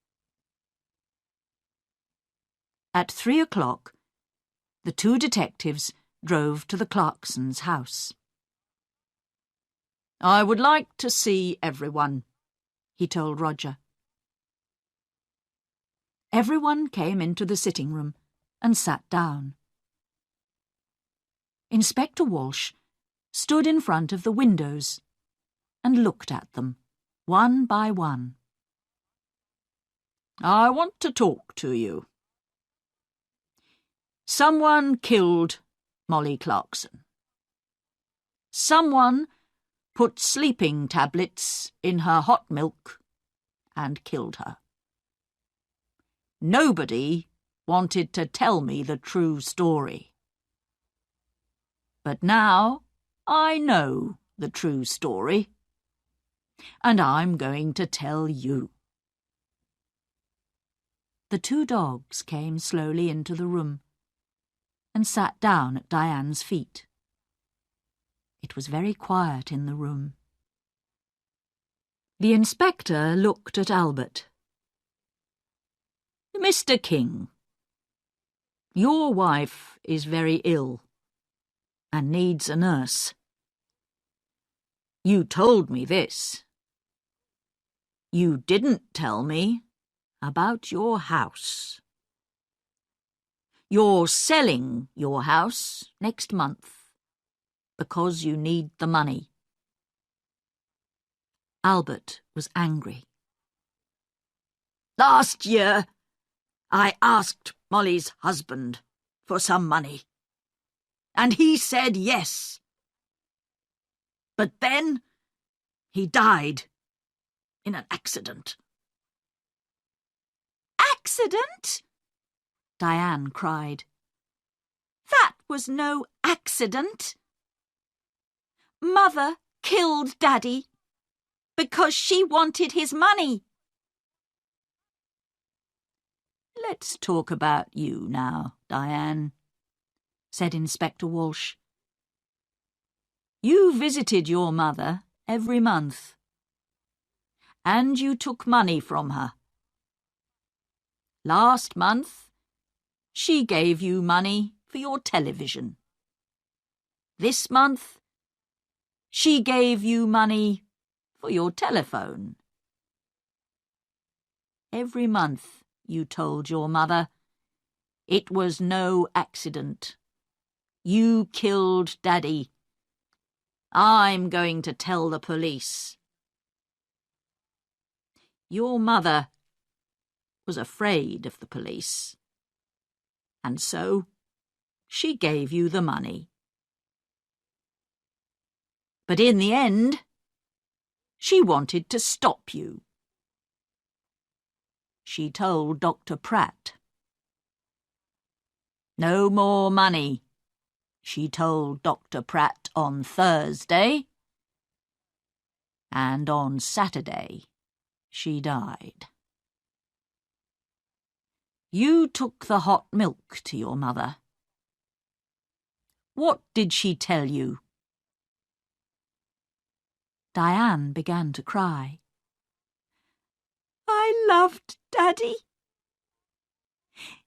At 3 o'clock, the 2 detectives drove to the Clarksons' house. "I would like to see everyone," he told Roger. Everyone came into the sitting room and sat down. Inspector Walsh stood in front of the windows and looked at them, one by one. "I want to talk to you. Someone killed Molly Clarkson. Someone put sleeping tablets in her hot milk and killed her. Nobody wanted to tell me the true story. But now I know the true story, and I'm going to tell you." The two dogs came slowly into the room and sat down at Diane's feet. It was very quiet in the room. The inspector looked at Albert. "Mr. King, your wife is very ill and needs a nurse. You told me this. You didn't tell me about your house. You're selling your house next month because you need the money." Albert was angry. "Last year, I asked Molly's husband for some money, and he said yes. But then he died in an accident." "Accident?" Diane cried. "That was no accident. Mother killed Daddy because she wanted his money." "Let's talk about you now, Diane," said Inspector Walsh. "You visited your mother every month, and you took money from her. Last month, she gave you money for your television. This month, she gave you money for your telephone. Every month you told your mother it was no accident. You killed Daddy. I'm going to tell the police." Your mother was afraid of the police, and so she gave you the money. But in the end, she wanted to stop you. She told Dr. Pratt. "No more money," she told Dr. Pratt on Thursday, and on Saturday she died. You took the hot milk to your mother. What did she tell you? Diane began to cry. "I loved Daddy.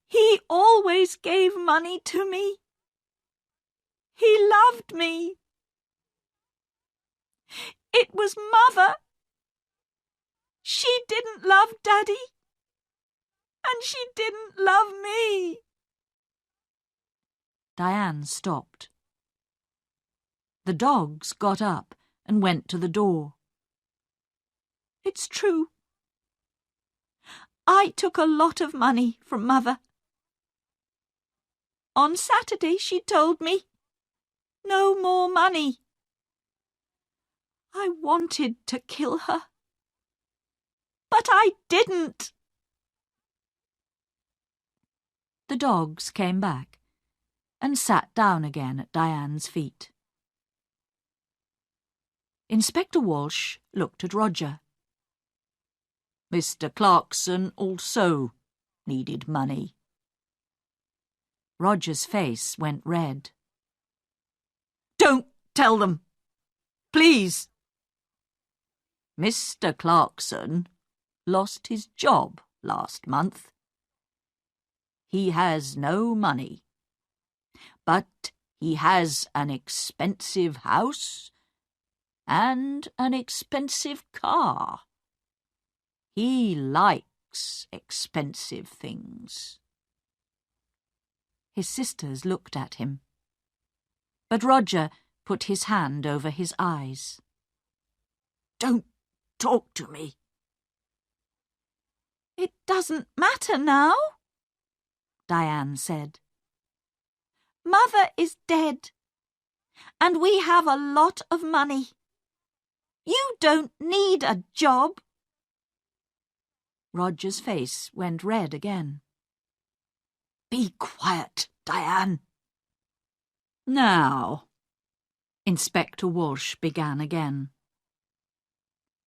He always gave money to me. He loved me. It was Mother. She didn't love Daddy, and she didn't love me." Diane stopped. The dogs got up and went to the door. "It's true. I took a lot of money from Mother. On Saturday she told me, no more money. I wanted to kill her, but I didn't." The dogs came back and sat down again at Diane's feet. Inspector Walsh looked at Roger. "Mr. Clarkson also needed money." Roger's face went red. "Don't tell them, please." "Mr. Clarkson lost his job last month. He has no money, but he has an expensive house and an expensive car. He likes expensive things." His sisters looked at him, but Roger put his hand over his eyes. "Don't talk to me." "It doesn't matter now," Diane said. "Mother is dead, and we have a lot of money. You don't need a job." Roger's face went red again. "Be quiet, Diane." "Now," Inspector Walsh began again.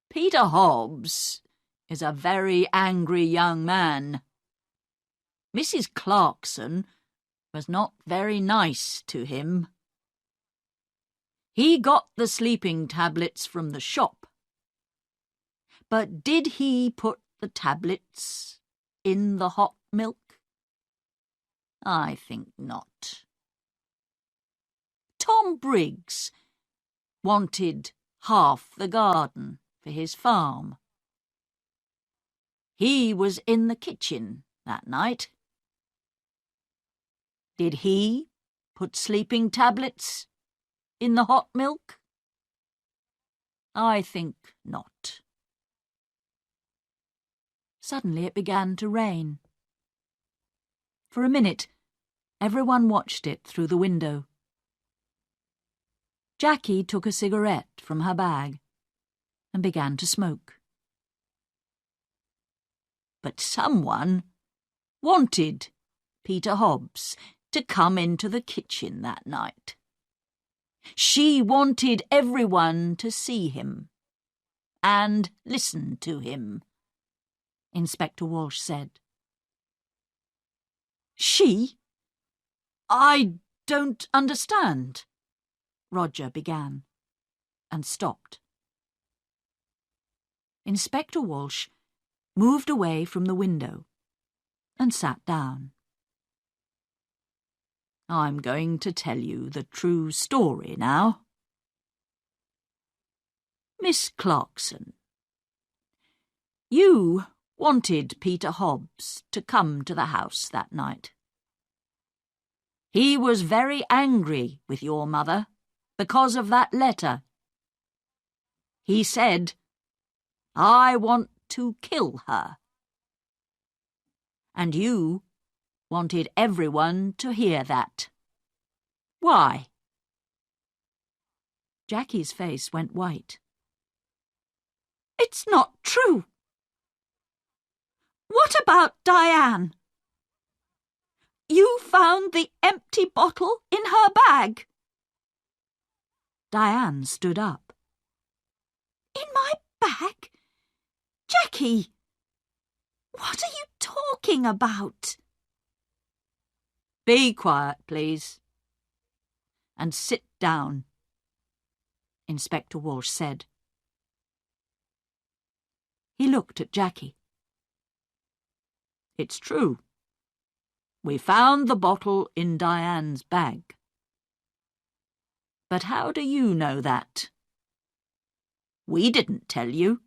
"Peter Hobbs is a very angry young man. Mrs. Clarkson was not very nice to him. He got the sleeping tablets from the shop. But did he put the tablets in the hot milk? I think not. Tom Briggs wanted half the garden for his farm. He was in the kitchen that night. Did he put sleeping tablets in the hot milk? I think not." Suddenly it began to rain. For a minute, everyone watched it through the window. Jackie took a cigarette from her bag and began to smoke. But someone wanted Peter Hobbs to come into the kitchen that night. She wanted everyone to see him and listen to him, Inspector Walsh said. "She? I don't understand," Roger began, and stopped. Inspector Walsh moved away from the window and sat down. "I'm going to tell you the true story now. Miss Clarkson, you wanted Peter Hobbs to come to the house that night. He was very angry with your mother because of that letter. He said, 'I want to kill her.' And you wanted everyone to hear that. Why?" Jackie's face went white. "It's not true. What about Diane? You found the empty bottle in her bag." Diane stood up. "In my bag? Jackie, what are you talking about?" "Be quiet, please, and sit down," Inspector Walsh said. He looked at Jackie. "It's true. We found the bottle in Diane's bag. But how do you know that? We didn't tell you."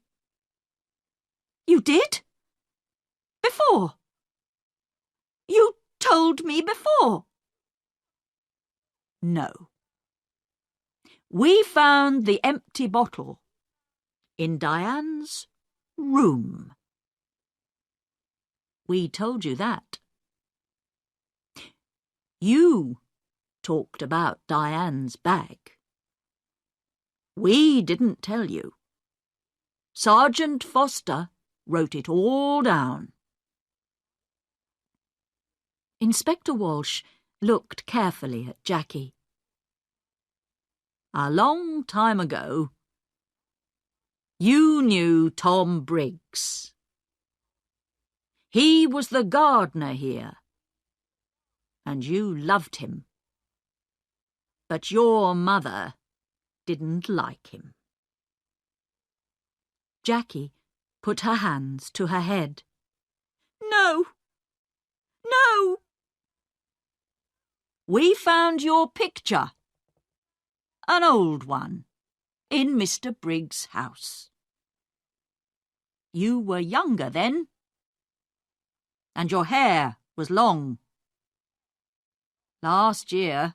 "You did? Before? You told me before." "No. We found the empty bottle in Diane's room. We told you that. You talked about Diane's bag. We didn't tell you. Sergeant Foster wrote it all down." Inspector Walsh looked carefully at Jackie. "A long time ago, you knew Tom Briggs. He was the gardener here, and you loved him. But your mother didn't like him." Jackie put her hands to her head. "No! No!" "We found your picture, an old one, in Mr. Briggs' house. You were younger then, and your hair was long. Last year,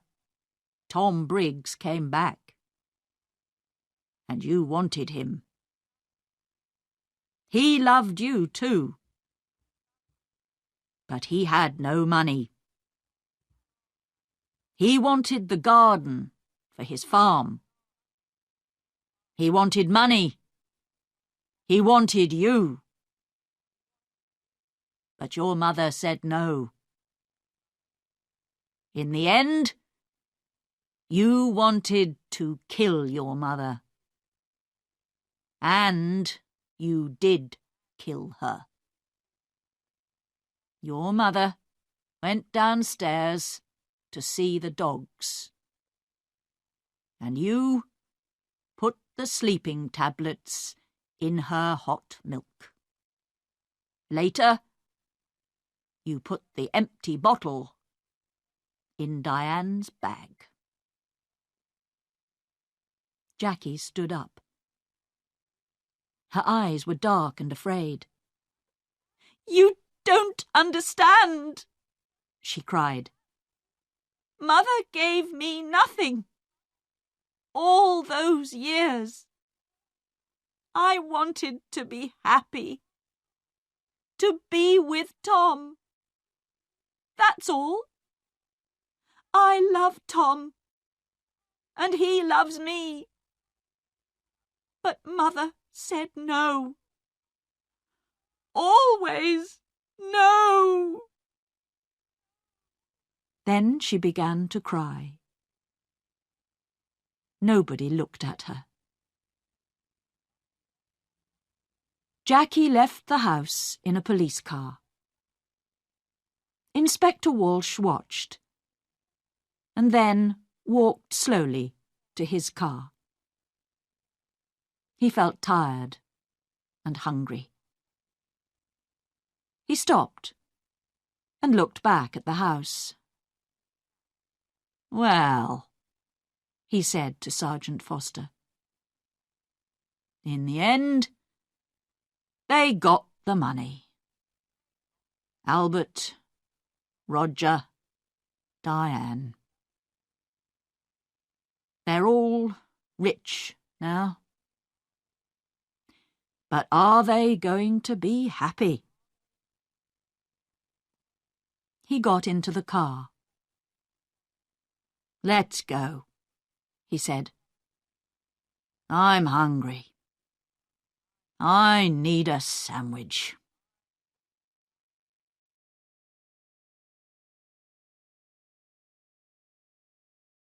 Tom Briggs came back. and you wanted him. He loved you too, but he had no money. He wanted the garden for his farm. He wanted money. He wanted you. But your mother said no. In the end, you wanted to kill your mother. And you did kill her. Your mother went downstairs to see the dogs. And you put the sleeping tablets in her hot milk. Later, you put the empty bottle in Diane's bag. Jackie stood up. Her eyes were dark and afraid. "You don't understand," she cried. "Mother gave me nothing. All those years. I wanted to be happy. To be with Tom. That's all. I love Tom. And he loves me. But Mother said no. Always no." Then she began to cry. Nobody looked at her. Jackie left the house in a police car. Inspector Walsh watched, and then walked slowly to his car. He felt tired and hungry. He stopped and looked back at the house. "Well," he said to Sergeant Foster, "in the end, they got the money. Albert, Roger, Diane. They're all rich now. But are they going to be happy?" He got into the car. "Let's go," he said. "I'm hungry. I need a sandwich."